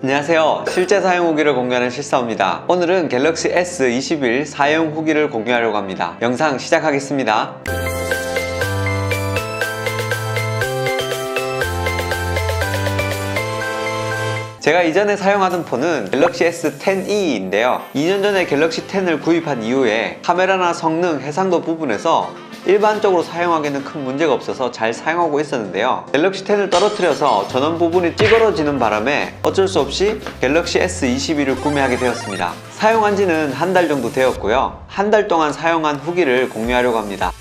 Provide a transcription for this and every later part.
안녕하세요. 실제 사용 후기를 공유하는 실사입니다. 오늘은 갤럭시 S21 사용 후기를 공유하려고 합니다. 영상 시작하겠습니다. 제가 이전에 사용하던 폰은 갤럭시 S10e인데요 2년 전에 갤럭시 10을 구입한 이후에 카메라나 성능, 해상도 부분에서 일반적으로 사용하기에는 큰 문제가 없어서 잘 사용하고 있었는데요 갤럭시 10을 떨어뜨려서 전원 부분이 찌그러지는 바람에 어쩔 수 없이 갤럭시 S21을 구매하게 되었습니다. 사용한 지는 한 달 정도 되었고요 한 달 동안 사용한 후기를 공유하려고 합니다.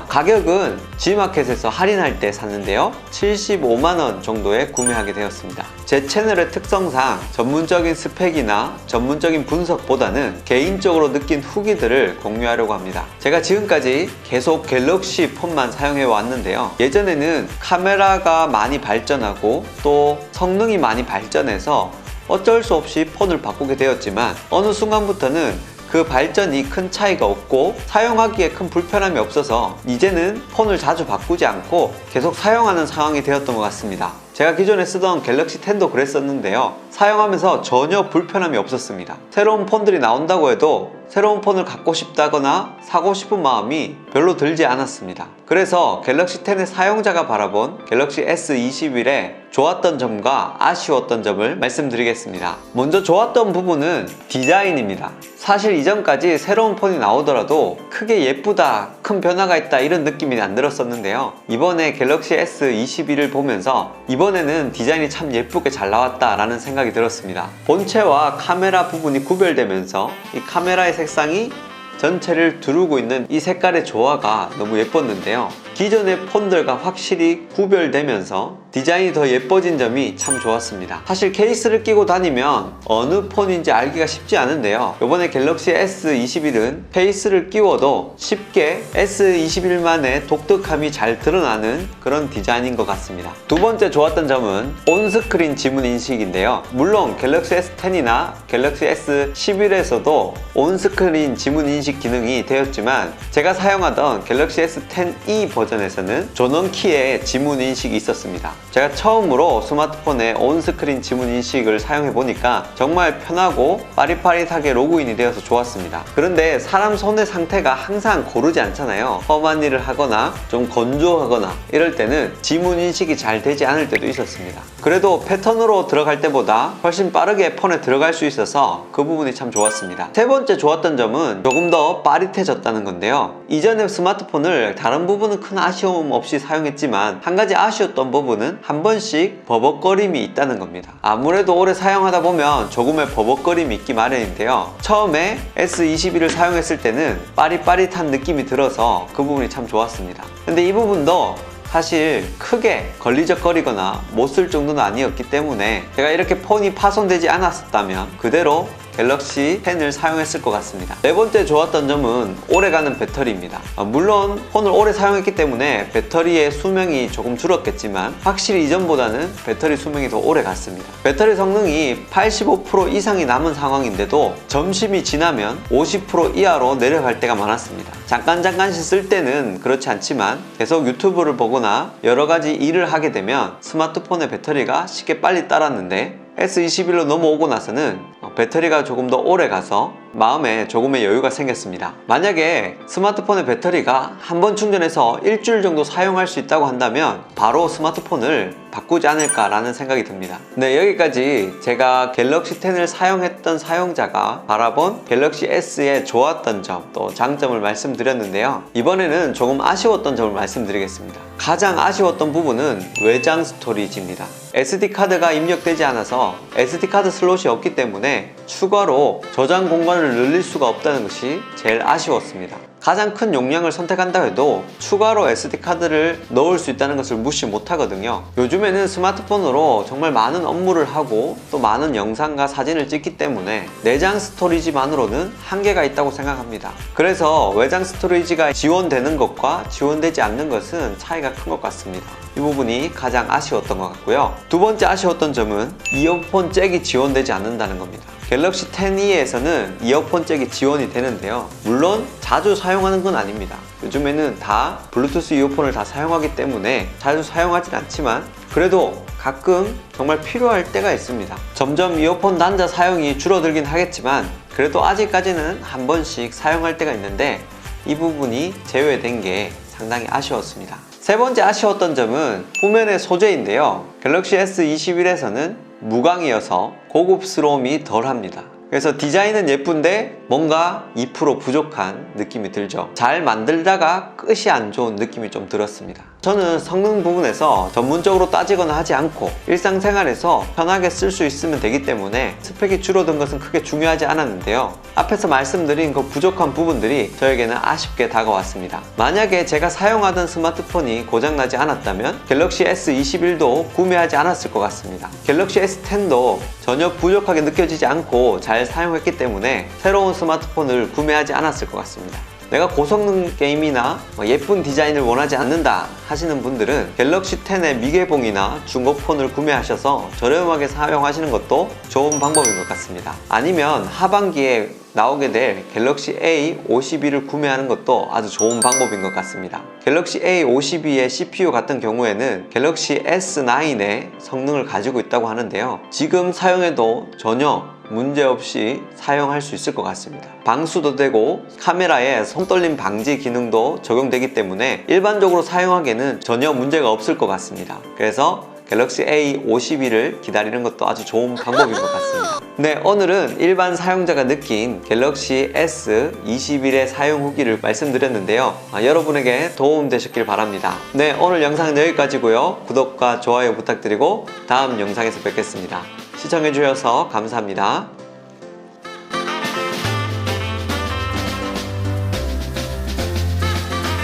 가격은 G마켓에서 할인할 때 샀는데요 75만원 정도에 구매하게 되었습니다. 제 채널의 특성상 전문적인 스펙이나 전문적인 분석보다는 개인적으로 느낀 후기들을 공유하려고 합니다. 제가 지금까지 계속 갤럭시 폰만 사용해 왔는데요 예전에는 카메라가 많이 발전하고 또 성능이 많이 발전해서 어쩔 수 없이 폰을 바꾸게 되었지만 어느 순간부터는 그 발전이 큰 차이가 없고 사용하기에 큰 불편함이 없어서 이제는 폰을 자주 바꾸지 않고 계속 사용하는 상황이 되었던 것 같습니다. 제가 기존에 쓰던 갤럭시 10도 그랬었는데요 사용하면서 전혀 불편함이 없었습니다. 새로운 폰들이 나온다고 해도 새로운 폰을 갖고 싶다거나 사고 싶은 마음이 별로 들지 않았습니다. 그래서 갤럭시 10의 사용자가 바라본 갤럭시 S21의 좋았던 점과 아쉬웠던 점을 말씀드리겠습니다. 먼저 좋았던 부분은 디자인입니다. 사실 이전까지 새로운 폰이 나오더라도 크게 예쁘다, 큰 변화가 있다 이런 느낌이 안 들었었는데요 이번에 갤럭시 S21을 보면서 이번에는 디자인이 참 예쁘게 잘 나왔다 라는 생각이 들었습니다. 본체와 카메라 부분이 구별되면서 이 카메라의 색상이 전체를 두르고 있는 이 색깔의 조화가 너무 예뻤는데요 기존의 폰들과 확실히 구별되면서 디자인이 더 예뻐진 점이 참 좋았습니다. 사실 케이스를 끼고 다니면 어느 폰인지 알기가 쉽지 않은데요 이번에 갤럭시 S21은 케이스를 끼워도 쉽게 S21만의 독특함이 잘 드러나는 그런 디자인인 것 같습니다. 두 번째 좋았던 점은 온스크린 지문 인식인데요 물론 갤럭시 S10이나 갤럭시 S11에서도 온스크린 지문 인식 기능이 되었지만 제가 사용하던 갤럭시 S10e 버전에서는 전원키에 지문 인식이 있었습니다. 제가 처음으로 스마트폰에 온스크린 지문 인식을 사용해 보니까 정말 편하고 빠릿빠릿하게 로그인이 되어서 좋았습니다. 그런데 사람 손의 상태가 항상 고르지 않잖아요. 험한 일을 하거나 좀 건조하거나 이럴 때는 지문 인식이 잘 되지 않을 때도 있었습니다. 그래도 패턴으로 들어갈 때보다 훨씬 빠르게 폰에 들어갈 수 있어서 그 부분이 참 좋았습니다. 세 번째 좋았던 점은 조금 더 빠릿해졌다는 건데요 이전에 스마트폰을 다른 부분은 큰 아쉬움 없이 사용했지만 한 가지 아쉬웠던 부분은 한 번씩 버벅거림이 있다는 겁니다. 아무래도 오래 사용하다 보면 조금의 버벅거림이 있기 마련인데요 처음에 S21을 사용했을 때는 빠릿빠릿한 느낌이 들어서 그 부분이 참 좋았습니다. 근데 이 부분도 사실 크게 걸리적거리거나 못 쓸 정도는 아니었기 때문에 제가 이렇게 폰이 파손되지 않았다면 그대로 갤럭시 10을 사용했을 것 같습니다. 네 번째 좋았던 점은 오래가는 배터리입니다. 물론 폰을 오래 사용했기 때문에 배터리의 수명이 조금 줄었겠지만 확실히 이전보다는 배터리 수명이 더 오래 갔습니다. 배터리 성능이 85% 이상이 남은 상황인데도 점심이 지나면 50% 이하로 내려갈 때가 많았습니다. 잠깐씩 쓸 때는 그렇지 않지만 계속 유튜브를 보거나 여러가지 일을 하게 되면 스마트폰의 배터리가 쉽게 빨리 따랐는데 S21로 넘어오고 나서는 배터리가 조금 더 오래 가서 마음에 조금의 여유가 생겼습니다. 만약에 스마트폰의 배터리가 한번 충전해서 일주일 정도 사용할 수 있다고 한다면 바로 스마트폰을 바꾸지 않을까 라는 생각이 듭니다. 네, 여기까지 제가 갤럭시 10을 사용했던 사용자가 바라본 갤럭시 S의 좋았던 점 또 장점을 말씀드렸는데요 이번에는 조금 아쉬웠던 점을 말씀드리겠습니다. 가장 아쉬웠던 부분은 외장 스토리지입니다. SD카드가 입력되지 않아서 SD카드 슬롯이 없기 때문에 추가로 저장 공간을 늘릴 수가 없다는 것이 제일 아쉬웠습니다. 가장 큰 용량을 선택한다 해도 추가로 SD카드를 넣을 수 있다는 것을 무시 못하거든요. 요즘에는 스마트폰으로 정말 많은 업무를 하고 또 많은 영상과 사진을 찍기 때문에 내장 스토리지만으로는 한계가 있다고 생각합니다. 그래서 외장 스토리지가 지원되는 것과 지원되지 않는 것은 차이가 큰 것 같습니다. 이 부분이 가장 아쉬웠던 것 같고요. 두 번째 아쉬웠던 점은 이어폰 잭이 지원되지 않는다는 겁니다. 갤럭시 10e에서는 이어폰 잭이 지원이 되는데요, 물론 자주 사용하는 건 아닙니다. 요즘에는 다 블루투스 이어폰을 다 사용하기 때문에 자주 사용하진 않지만 그래도 가끔 정말 필요할 때가 있습니다. 점점 이어폰 단자 사용이 줄어들긴 하겠지만 그래도 아직까지는 한 번씩 사용할 때가 있는데 이 부분이 제외된 게 상당히 아쉬웠습니다. 세 번째 아쉬웠던 점은 후면의 소재인데요. 갤럭시 S21에서는 무광이어서 고급스러움이 덜합니다. 그래서 디자인은 예쁜데 뭔가 2% 부족한 느낌이 들죠. 잘 만들다가 끝이 안 좋은 느낌이 좀 들었습니다. 저는 성능 부분에서 전문적으로 따지거나 하지 않고 일상생활에서 편하게 쓸 수 있으면 되기 때문에 스펙이 줄어든 것은 크게 중요하지 않았는데요. 앞에서 말씀드린 그 부족한 부분들이 저에게는 아쉽게 다가왔습니다. 만약에 제가 사용하던 스마트폰이 고장나지 않았다면 갤럭시 S21도 구매하지 않았을 것 같습니다. 갤럭시 S10도 전혀 부족하게 느껴지지 않고 잘 사용했기 때문에 새로운 스마트폰을 구매하지 않았을 것 같습니다. 내가 고성능 게임이나 예쁜 디자인을 원하지 않는다 하시는 분들은 갤럭시 10의 미개봉이나 중고폰을 구매하셔서 저렴하게 사용하시는 것도 좋은 방법인 것 같습니다. 아니면 하반기에 나오게 될 갤럭시 A52를 구매하는 것도 아주 좋은 방법인 것 같습니다. 갤럭시 A52의 CPU 같은 경우에는 갤럭시 S9의 성능을 가지고 있다고 하는데요. 지금 사용해도 전혀 문제없이 사용할 수 있을 것 같습니다. 방수도 되고 카메라에 손떨림 방지 기능도 적용되기 때문에 일반적으로 사용하기에는 전혀 문제가 없을 것 같습니다. 그래서 갤럭시 A52를 기다리는 것도 아주 좋은 방법인 것 같습니다. 네, 오늘은 일반 사용자가 느낀 갤럭시 S21의 사용 후기를 말씀드렸는데요. 여러분에게 도움 되셨길 바랍니다. 네, 오늘 영상은 여기까지고요. 구독과 좋아요 부탁드리고 다음 영상에서 뵙겠습니다. 시청해주셔서 감사합니다.